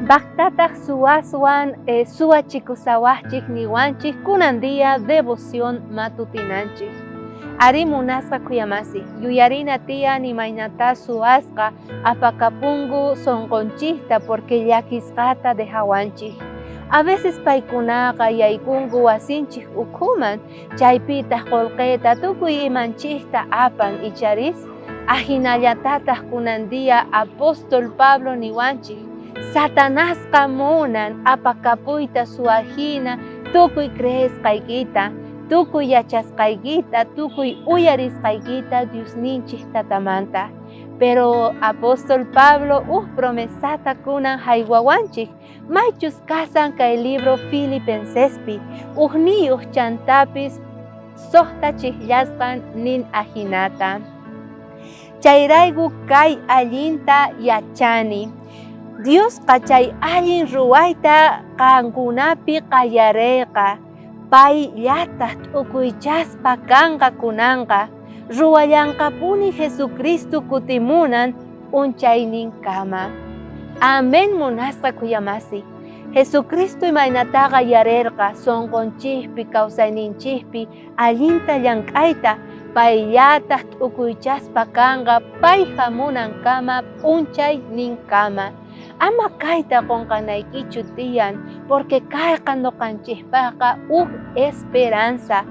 Baktataj suaswan suachikusawajchik niwanchik kunandia devoción matutinanchik. Ari munasqa kuyamasi, yuyarina tiyan imaynata suasqa apakapungu sonqonchikta porque llakisqata dejawanchik. A veces paykunaqa yaykungu wasinchik ukhuman, chaypitaq qullqita tukuy imanchikta apan icharis, ahinallatataq kunandia apóstol Pablo niwanchik. Satanasqa munan apakapuyta suwajina tukuy creesqaykita, tukuy yachasqaykita, tukuy uyarisqaykita Diosninchik tatamanta. Pero apóstol Pablo promesata kunan haywawanchik, maychus kasan kay libro Filipensespi, niyuq chantapis soqtachikllashqan nin ahinata. Chayrayku kay allinta yachani. Dios chay allin ruwayta qankunapi qallarayqa, pay llataq t'ukuychaspa kanqa kunanqa, ruwallanqapuni Jesucristo kutimunan unchayninkama. Amén munasqa kuyamasi. Jesucristo imaynataqa yarirqa sonqonchikpi kawsayninchikpi allinta llank'ayta, pay llataq t'ukuychaspa kanqa, pay hamunankama unchayninkama. Ama kayta qunqanaykichu tiyan, porque kayqa noqanchikpaqa esperanza,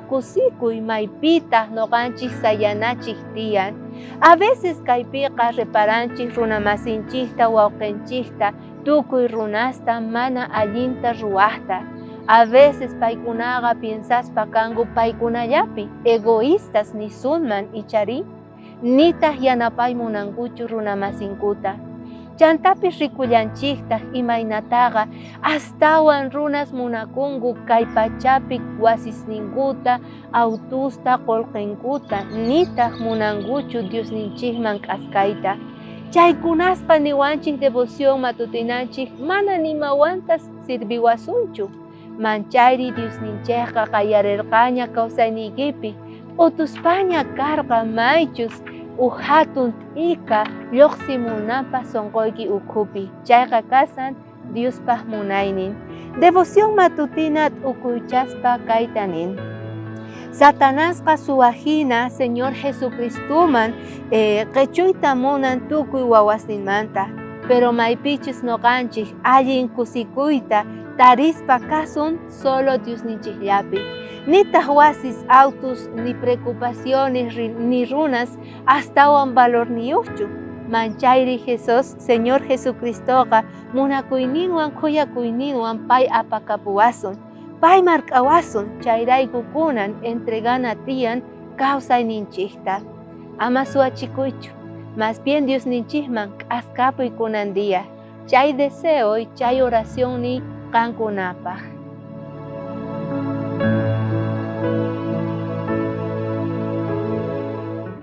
kusikuy maypitaq noqanchik sayanachik tiyan. A veces kaypiqa reparanchik runamasinchikta wawqinchikta, tukuy runasta mana allinta ruwaqta. A veces paykunaqa piensaspa kangu paykunallapi egoístas nisunman ichari, nitaq yanapay munankuchu runamasinkuta. Chantapi rikullanchikta imaynataqa astawan runas munakungu kay pachapi wasisninkuta, autusta, qullqinkuta, nitaq munankuchu Diosninchikman k'askayta. Chaykunasqa niwanchik devoción matutinanchik mana nimawantas sirbiwasunchu. Manchayri Diosninchikqa qallarirqaña kawsayniykipi, utuspaña karqa maychus hatun t'ika lluqsimunapaq sonqoyki ukhupi. Chayqa kasan Diospaq munaynin. Devoción matutina t'ukuychaspa kayta nin. Satanasqa suwajina Señor Jesucristuman qechuyta munan tukuy wawasninmanta, pero maypichus noqanchik allin kusikuyta tarispa kasun solo Diosninchikllapi. Nitaq wasis autos, ni preocupaciones, ni runas astawan valor niyuqchu. Manchayri Jesus, Señor Jesucristoqa munakuyninwan kuyakuyninwan pay apakapuwasun, pay mark'awasun, chayrayku kunan entregana tiyan kawsayninchikta. Ama suwachikuychu, más bien Diosninchikman k'askapuy kunandia. Chay deseo y chay oración ni qankunapaq.